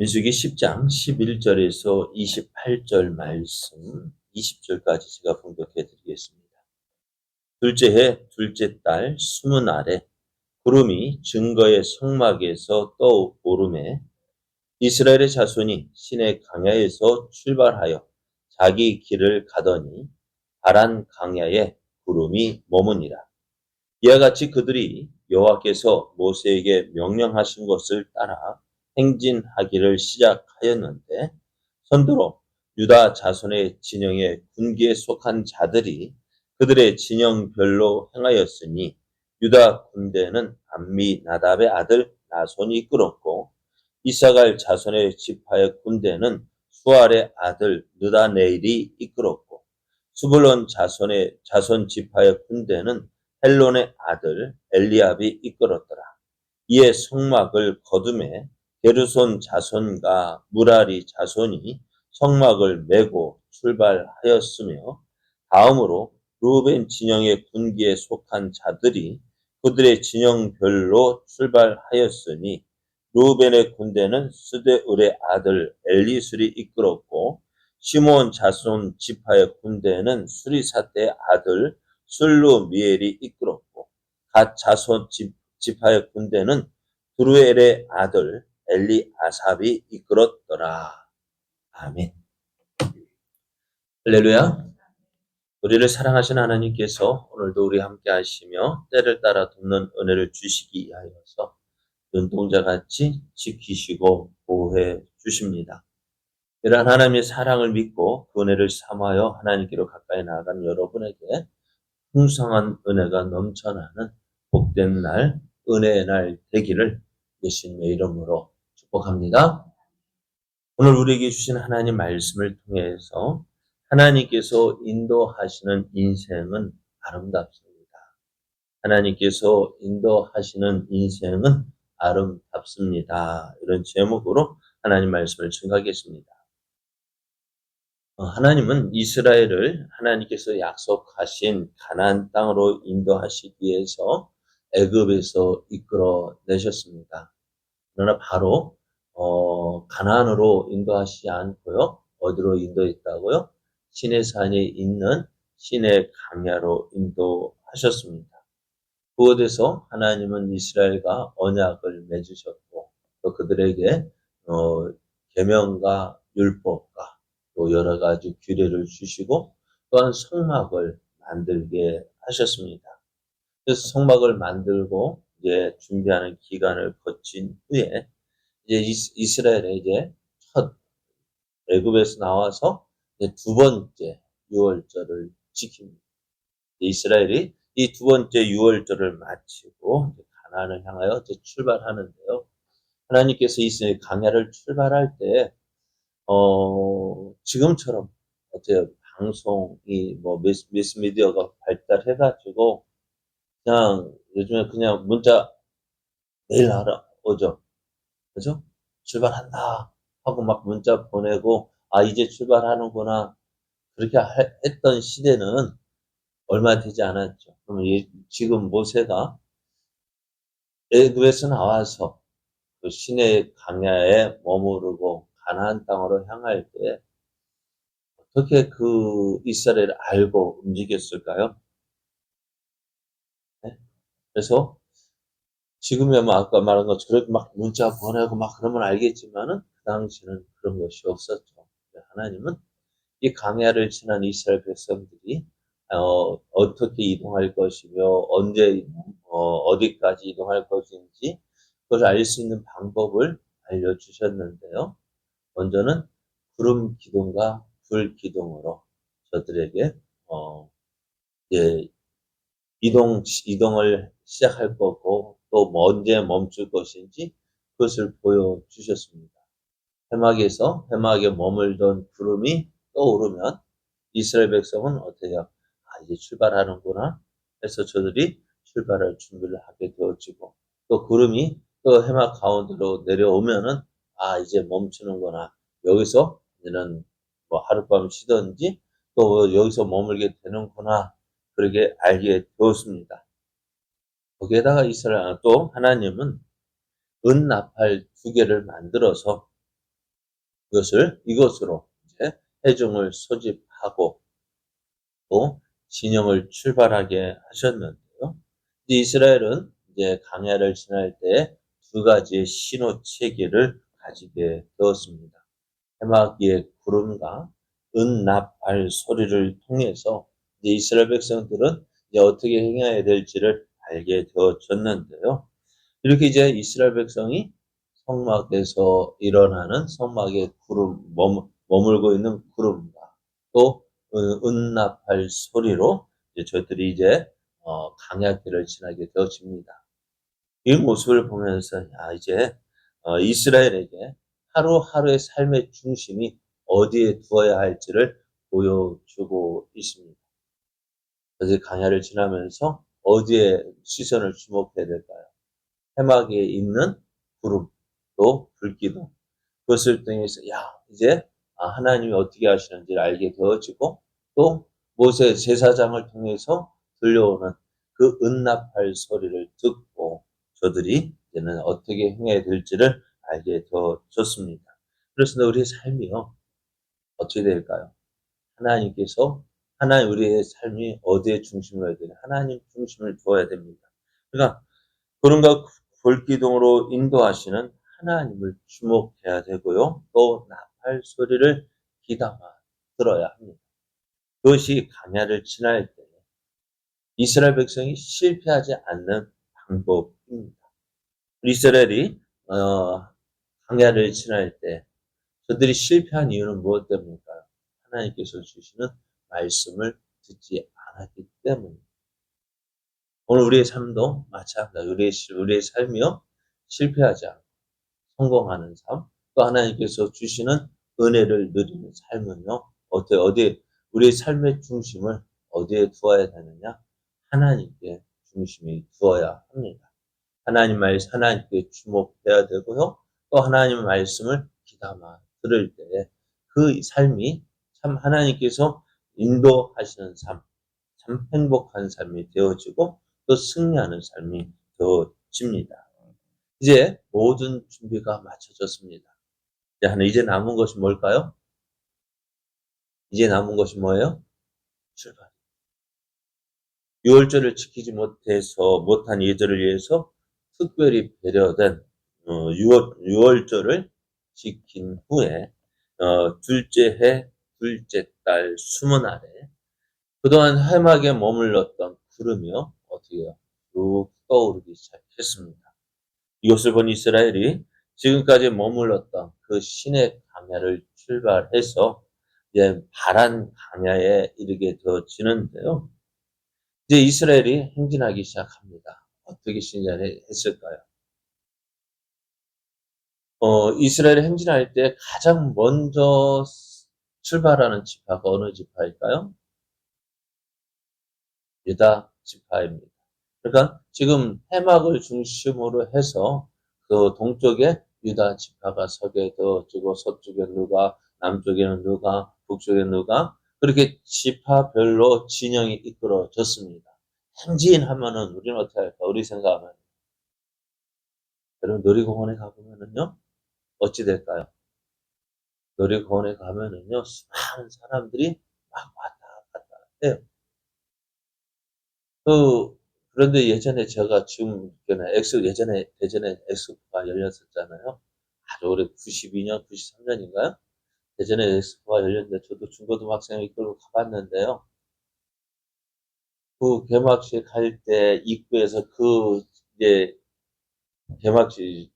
민수기 10장 11절에서 28절 말씀 20절까지 제가 봉독해 드리겠습니다. 둘째 해 둘째 달 20날에 구름이 증거의 성막에서 떠오르매 이스라엘의 자손이 시내 강야에서 출발하여 자기 길을 가더니 바란 강야에 구름이 머무니라. 이와 같이 그들이 여호와께서 모세에게 명령하신 것을 따라 행진하기를 시작하였는데 선두로 유다 자손의 진영의 군기에 속한 자들이 그들의 진영별로 행하였으니 유다 군대는 암미나답의 아들 나손이 이끌었고 이사갈 자손의 지파의 군대는 수알의 아들 느다네일이 이끌었고 수불론 자손 지파의 군대는 헬론의 아들 엘리압이 이끌었더라. 이에 성막을 거두매 게르손 자손과 무라리 자손이 성막을 메고 출발하였으며 다음으로 루벤 진영의 군기에 속한 자들이 그들의 진영별로 출발하였으니 루벤의 군대는 스데울의 아들 엘리술이 이끌었고 시몬 자손 지파의 군대는 수리사대의 아들 술루미엘이 이끌었고 갓 자손 지파의 군대는 두루엘의 아들 엘리아삽이 이끌었더라. 아멘. 할렐루야. 우리를 사랑하신 하나님께서 오늘도 우리 함께 하시며 때를 따라 돕는 은혜를 주시기 하여서 눈동자같이 지키시고 보호해 주십니다. 이러한 하나님의 사랑을 믿고 그 은혜를 삼하여 하나님께로 가까이 나아간 여러분에게 풍성한 은혜가 넘쳐나는 복된 날, 은혜의 날 되기를 예수님의 이름으로 축복합니다. 오늘 우리에게 주신 하나님 말씀을 통해서 하나님께서 인도하시는 인생은 아름답습니다. 하나님께서 인도하시는 인생은 아름답습니다. 이런 제목으로 하나님 말씀을 증거하겠습니다. 하나님은 이스라엘을 하나님께서 약속하신 가나안 땅으로 인도하시기 위해서 애굽에서 이끌어내셨습니다. 그러나 바로 가나안으로 인도하시지 않고요. 어디로 인도했다고요? 시내산에 있는 시내 강야로 인도하셨습니다. 그곳에서 하나님은 이스라엘과 언약을 맺으셨고 또 그들에게 계명과 율법과 또 여러 가지 규례를 주시고 또한 성막을 만들게 하셨습니다. 그래서 성막을 만들고 이제 준비하는 기간을 거친 후에 이제 이스라엘의 이제 첫 애굽에서 나와서 이제 두 번째 유월절을 지킵니다. 이스라엘이 이 두 번째 유월절을 마치고 가나안을 향하여 출발하는데요. 하나님께서 이스라엘 강야를 출발할 때 지금처럼 어때요? 방송이 뭐 매스미디어가 발달해가지고 그냥 요즘에 그냥 문자 매일 오죠. 그죠? 출발한다 하고 막 문자 보내고 아 이제 출발하는구나 그렇게 했던 시대는 얼마 되지 않았죠. 그러면 지금 모세가 애굽에서 나와서 그 시내 강야에 머무르고 가나안 땅으로 향할 때 어떻게 그 이스라엘을 알고 움직였을까요? 네? 그래서 지금이야 뭐 아까 말한 것처럼 막 문자 보내고 막 그러면 알겠지만은 그 당시는 그런 것이 없었죠. 하나님은 이 강야를 지난 이스라엘 백성들이 어떻게 이동할 것이며 언제 어디까지 이동할 것인지 그걸 알 수 있는 방법을 알려주셨는데요. 먼저는 구름 기둥과 불 기둥으로 저들에게 이제 이동을 시작할 거고 또 언제 멈출 것인지 그것을 보여주셨습니다. 해막에 머물던 구름이 떠오르면 이스라엘 백성은 어떻게 해요? 아, 이제 출발하는구나 해서 저들이 출발할 준비를 하게 되어지고 또 구름이 또 해막 가운데로 내려오면은 아, 이제 멈추는구나. 여기서 이제는 뭐 하룻밤 쉬든지 또 여기서 머물게 되는구나. 그렇게 알게 되었습니다. 거기에다가 이스라엘 또 하나님은 은나팔 2개를 만들어서 이것으로 이제 회중을 소집하고 또 진영을 출발하게 하셨는데요. 이스라엘은 이제 광야를 지날 때 두 가지의 신호 체계를 가지게 되었습니다. 해마기의 구름과 은납할 소리를 통해서 이제 이스라엘 백성들은 이제 어떻게 행해야 될지를 알게 되어졌는데요. 이렇게 이제 이스라엘 백성이 성막에서 일어나는 성막의 머물고 있는 구름과 또 은납할 소리로 이제 저희들이 이제 광야길을 지나게 되어집니다. 이 모습을 보면서 이제 이스라엘에게 하루하루의 삶의 중심이 어디에 두어야 할지를 보여주고 있습니다. 그래서 광야를 지나면서 어디에 시선을 주목해야 될까요? 해막에 있는 구름, 또 불기둥. 그것을 통해서 이제 하나님이 어떻게 하시는지를 알게 되어지고 또 모세 제사장을 통해서 들려오는 그 은납할 소리를 듣고 저들이 이제는 어떻게 행해야 될지를 알게 되어졌습니다. 그렇습니다. 우리의 삶이요. 어떻게 될까요? 우리의 삶이 어디에 중심을 해야 되냐? 하나님 중심을 두어야 됩니다. 그러니까 구름과 불기둥으로 인도하시는 하나님을 주목해야 되고요. 또 나팔 소리를 귀담아 들어야 합니다. 그것이 광야를 지날 때 이스라엘 백성이 실패하지 않는 방법입니다. 이스라엘이 광야를 지날 때 저들이 실패한 이유는 무엇 때문일까요? 하나님께서 주시는 말씀을 듣지 않았기 때문입니다. 오늘 우리의 삶도 마찬가지입니다. 우리의 삶이요 실패하지 않고 성공하는 삶, 또 하나님께서 주시는 은혜를 누리는 삶은요 우리의 삶의 중심을 어디에 두어야 되느냐? 하나님께 중심이 두어야 합니다. 하나님께 주목해야 되고요. 또 하나님의 말씀을 귀담아 들을 때에 그 삶이 참 하나님께서 인도하시는 삶, 참 행복한 삶이 되어지고 또 승리하는 삶이 되어집니다. 이제 모든 준비가 마쳐졌습니다. 이제 남은 것이 뭘까요? 이제 남은 것이 뭐예요? 출발. 유월절을 지키지 못한 이들을 위해서 특별히 배려된 유월절을 지킨 후에 둘째 해, 둘째 달 수문 아래 그동안 해막에 머물렀던 구름이요 어떻게 해요? 쭉 떠오르기 시작했습니다. 이것을 본 이스라엘이 지금까지 머물렀던 그 시내 광야를 출발해서 이제 바란 광야에 이르게 되어지는데요. 이제 이스라엘이 행진하기 시작합니다. 어떻게 했을까요? 이스라엘이 행진할 때 가장 먼저 출발하는 지파가 어느 지파일까요? 유다 지파입니다. 그러니까 지금 해막을 중심으로 해서 그 동쪽에 유다 지파가 서게 되어지고 서쪽에 누가, 남쪽에는 누가, 북쪽에 누가 그렇게 지파별로 진영이 이끌어졌습니다. 행진하면은 우리는 어떻게 할까? 우리 생각하면 여러분 놀이공원에 가보면은요 어찌 될까요? 놀이공원에 가면은요 수많은 사람들이 막 왔다 갔다 해요. 그런데 예전에 제가 지금 예전에 대전에 엑스포가 열렸었잖아요. 아주 오래 92년, 93년인가요? 대전에 엑스포가 열렸는데 저도 중고등학생을 이끌고 가봤는데요. 그 개막식 할 때 입구에서 이제 개막식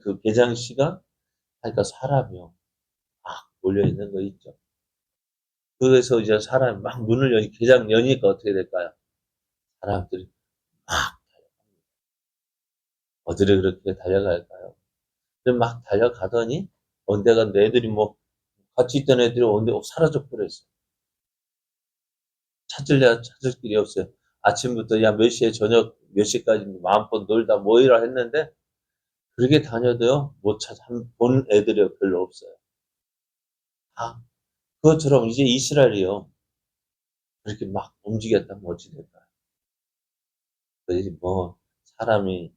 그 개장 시간 하니까 사람이요. 막 몰려 있는 거 있죠. 그래서 이제 사람이 막 개장 여니까 어떻게 될까요? 사람들이 막 어디를 그렇게 달려갈까요? 막 달려가더니 언제가 애들이 같이 있던 애들이 언제 사라져 버렸어. 찾을 길이 없어요. 아침부터 몇 시에 저녁 몇 시까지 마음껏 놀다 모이라 했는데 그렇게 다녀도요 본 애들이 별로 없어요. 그것처럼 이제 이스라엘이요 그렇게 막 움직였다면 어찌 될까요? 사람이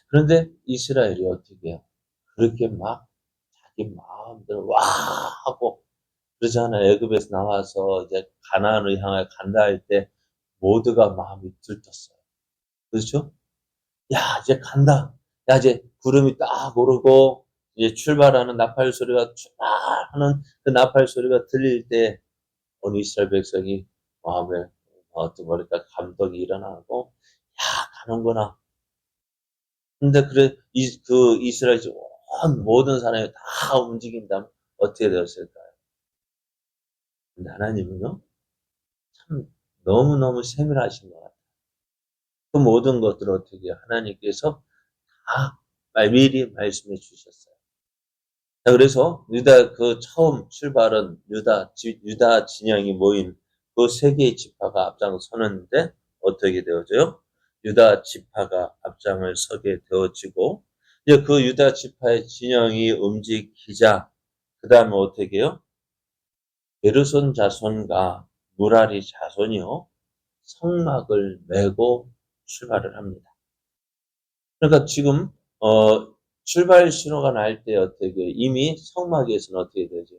그런데 이스라엘이 어떻게 해요? 그렇게 막 자기 마음대로 와 하고 그러잖아요. 애굽에서 나와서 이제 가나안을 향해 간다 할 때 모두가 마음이 들떴어요. 그렇죠? 야, 이제 간다. 야, 이제 구름이 딱 오르고 이제 출발하는 나팔 소리가 출발하는 그 나팔 소리가 들릴 때 온 이스라엘 백성이 마음에 어떤 뭐랄까 감동이 일어나고 야, 가는구나. 근데 그래 그 이스라엘 온 모든 사람이 다 움직인다면 어떻게 되었을까요? 근데 하나님은요, 참 너무너무 세밀하신 것 같아요. 그 모든 것들을 어떻게 하나님께서 다 미리 말씀해 주셨어요. 자, 그래서 유다 그 처음 출발은 유다 진영이 모인 그 세 개의 지파가 앞장서는데 어떻게 되어져요? 유다 지파가 앞장을 서게 되어지고 이제 그 유다 지파의 진영이 움직이자 그 다음에 어떻게 해요? 게르손 자손과 무라리 자손이요 성막을 메고 출발을 합니다. 그러니까 지금 출발 신호가 날 때 어떻게 이미 성막에서는 어떻게 되죠?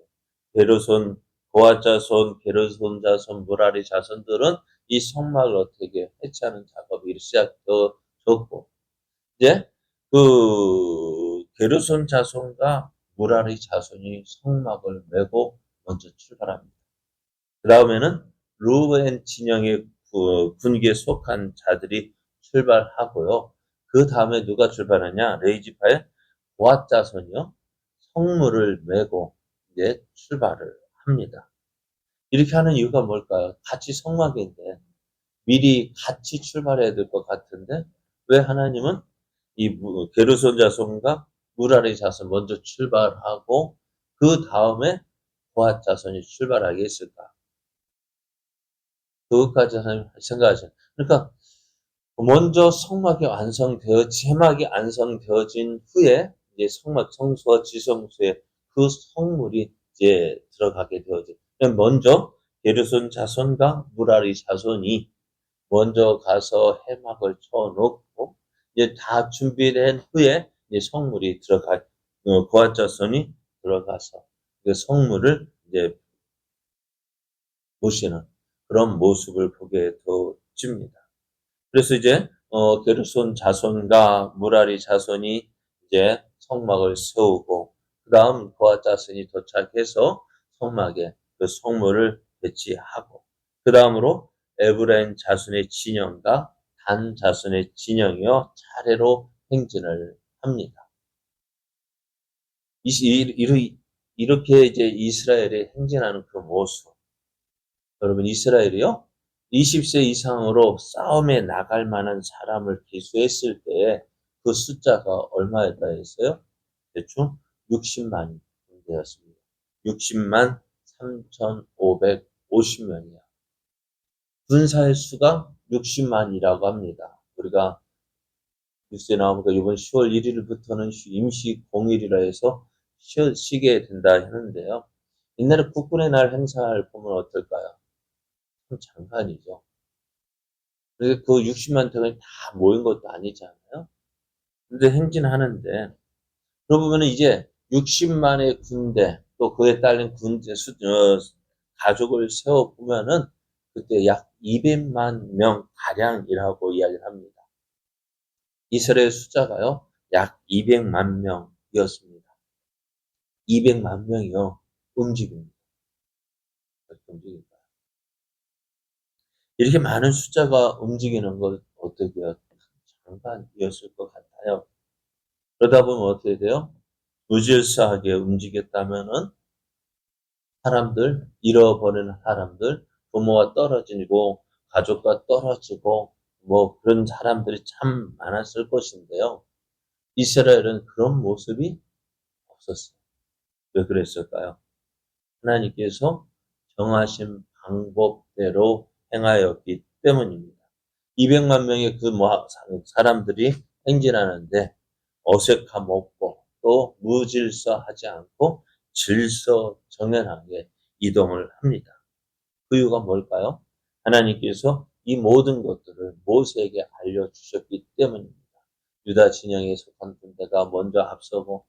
게르손 고앗 자손, 게르손 자손, 무라리 자손들은 이 성막을 어떻게 해체하는 작업이 시작되었고 이제 그 게르손 자손과 무라리 자손이 성막을 메고 먼저 출발합니다. 그 다음에는 루벤 진영의 군기에 속한 자들이 출발하고요. 그 다음에 누가 출발하냐? 레이지파의 고앗 자손이요. 성물을 메고 이제 출발을 합니다. 이렇게 하는 이유가 뭘까요? 같이 성막인데 미리 같이 출발해야 될 것 같은데 왜 하나님은 이 게르손 자손과 무라리 자손 먼저 출발하고 그 다음에 고앗 자손이 출발하게 했을까? 그것까지 생각하죠. 그러니까 먼저 제막이 완성되어진 후에 이제 성수와 지성소에 그 성물이 이제 들어가게 되어져. 먼저 게르손 자손과 무라리 자손이 먼저 가서 해막을 쳐놓고 이제 다 준비된 후에 이제 성물이 고앗 자손이 들어가서 그 성물을 이제 보시는 그런 모습을 보게 되어집니다. 그래서 이제 게르손 자손과 무라리 자손이 이제 성막을 세우고 그다음 고앗 자손이 도착해서 성막에 그 성물을 배치하고 그다음으로 에브라임 자손의 진영과 단 자손의 진영이요 차례로 행진을 합니다. 이렇게 이제 이스라엘이 행진하는 그 모습 여러분 이스라엘이요 20세 이상으로 싸움에 나갈 만한 사람을 기수했을 때에 그 숫자가 얼마였다 했어요? 대충 60만 되었습니다. 60만 3,550명이야. 군사의 수가 60만이라고 합니다. 우리가 뉴스에 나오니까 이번 10월 1일부터는 임시 공휴일이라 해서 쉬게 된다 했는데요. 옛날에 국군의 날 행사를 보면 어떨까요? 장관이죠. 그 60만 명이 다 모인 것도 아니잖아요. 근데 행진하는데, 그러고 보면 이제 60만의 군대, 또 그에 따른 가족을 세워보면은 그때 약 200만 명 가량이라고 이야기를 합니다. 이스라엘 숫자가요, 약 200만 명이었습니다. 200만 명이요, 움직입니다. 이렇게 많은 숫자가 움직이는 것 어떻게 장관이었을 것 같아요. 그러다 보면 어떻게 돼요? 무질서하게 움직였다면은 잃어버리는 사람들, 부모와 떨어지고 가족과 떨어지고 뭐 그런 사람들이 참 많았을 것인데요. 이스라엘은 그런 모습이 없었어요. 왜 그랬을까요? 하나님께서 정하신 방법대로 행하였기 때문입니다. 200만 명의 사람들이 행진하는데 어색함 없고 또 무질서하지 않고 질서정연하게 이동을 합니다. 그 이유가 뭘까요? 하나님께서 이 모든 것들을 모세에게 알려주셨기 때문입니다. 유다 진영에 속한 군대가 먼저 앞서고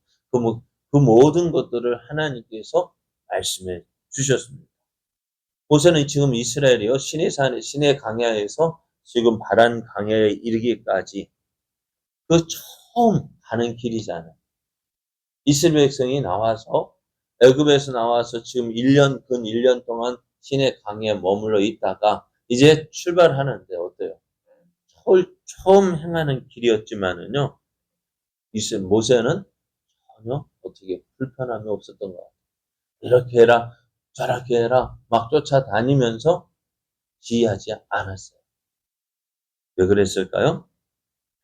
그 모든 것들을 하나님께서 말씀해 주셨습니다. 모세는 지금 이스라엘이요, 시내 광야에서 지금 바란 광야에 이르기까지 그 처음 가는 길이잖아요. 이스라엘 백성이 나와서 애굽에서 나와서 지금 근 1년 동안 시내 광야에 머물러 있다가 이제 출발하는데 어때요? 처음 행하는 길이었지만은요, 모세는 전혀 어떻게 불편함이 없었던 것 같아요. 이렇게 해라, 저렇게 해라, 막 쫓아다니면서 지휘하지 않았어요. 왜 그랬을까요?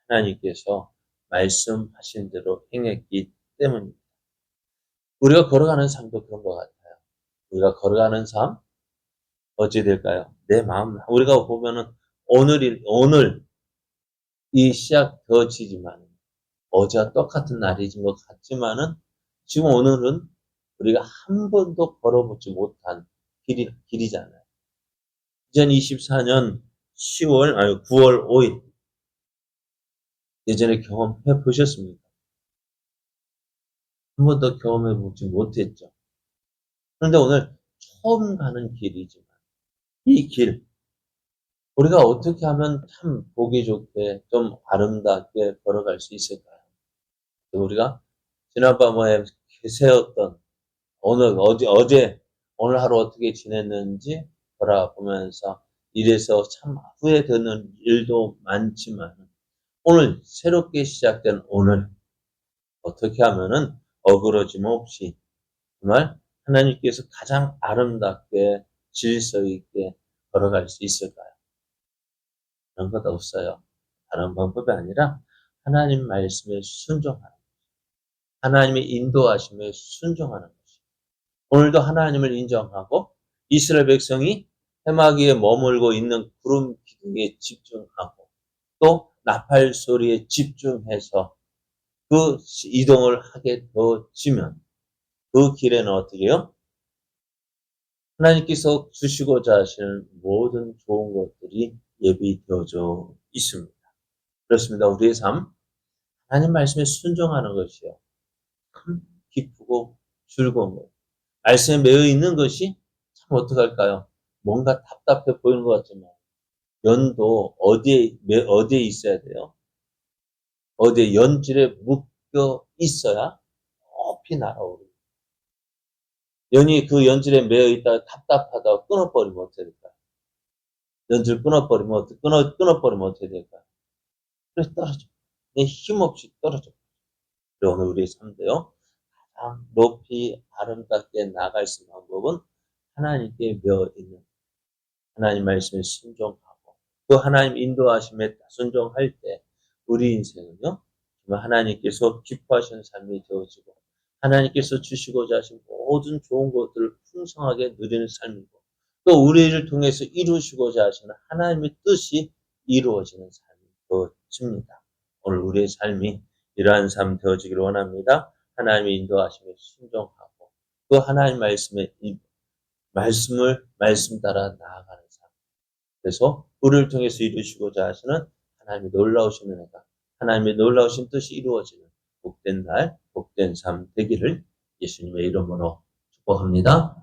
하나님께서 말씀하신 대로 행했기 때문입니다. 우리가 걸어가는 삶도 그런 것 같아요. 우리가 걸어가는 삶, 어찌 될까요? 내 마음, 우리가 보면은 오늘 이 시작되어지지만 어제와 똑같은 날이진 것 같지만은 지금 오늘은 우리가 한 번도 걸어보지 못한 길이잖아요. 2024년 9월 5일 예전에 경험해 보셨습니까? 한 번도 경험해 보지 못했죠. 그런데 오늘 처음 가는 길이지만 이 길, 우리가 어떻게 하면 참 보기 좋게 좀 아름답게 걸어갈 수 있을까요? 우리가 지난밤에 세웠던 오늘 하루 어떻게 지냈는지 돌아보면서 이래서 참 후회되는 일도 많지만 오늘 새롭게 시작된 오늘 어떻게 하면은 어그러짐 없이 정말 하나님께서 가장 아름답게 질서 있게 걸어갈 수 있을까요? 그런 것 없어요. 다른 방법이 아니라 하나님 말씀에 순종하는, 하나님의 인도하심에 순종하는 것이. 오늘도 하나님을 인정하고 이스라엘 백성이 해마기에 머물고 있는 구름 기둥에 집중하고 또 나팔 소리에 집중해서 그 이동을 하게 되어지면 그 길에는 어떻게 해요? 하나님께서 주시고자 하시는 모든 좋은 것들이 예비되어져 있습니다. 그렇습니다. 우리의 삶, 하나님 말씀에 순종하는 것이요. 참 기쁘고 즐거운 것. 말씀에 매여 있는 것이 참 어떡할까요? 뭔가 답답해 보이는 것 같지만 연도 어디에 있어야 돼요? 어디에 연줄에 묶여 있어야 높이 날아오르고 연이 그 연줄에 매여 있다가 답답하다가 끊어버리면 어떻게 될까요? 연줄 끊어버리면 어떻게 될까요? 그래서 떨어져. 내 힘없이 떨어져. 그리고 오늘 우리의 삶도요. 가장 높이 아름답게 나갈 수 있는 방법은 하나님께 매어 있는 하나님 말씀에 순종하고 그 하나님 인도하심에 순종할 때 우리 인생은요. 정말 하나님께서 기뻐하시는 삶이 되어지고 하나님께서 주시고자 하신 모든 좋은 것들을 풍성하게 누리는 삶이고 또 우리를 통해서 이루시고자 하시는 하나님의 뜻이 이루어지는 삶이 되어집니다. 오늘 우리의 삶이 이러한 삶 되어지기를 원합니다. 하나님의 인도하심에 순종하고 그 하나님 말씀 따라 나아가는 삶. 그래서 우리를 통해서 이루시고자 하시는 하나님의 놀라우신 은혜가 하나님의 놀라우신 뜻이 이루어지는 복된 날, 복된 삶 되기를 예수님의 이름으로 축복합니다.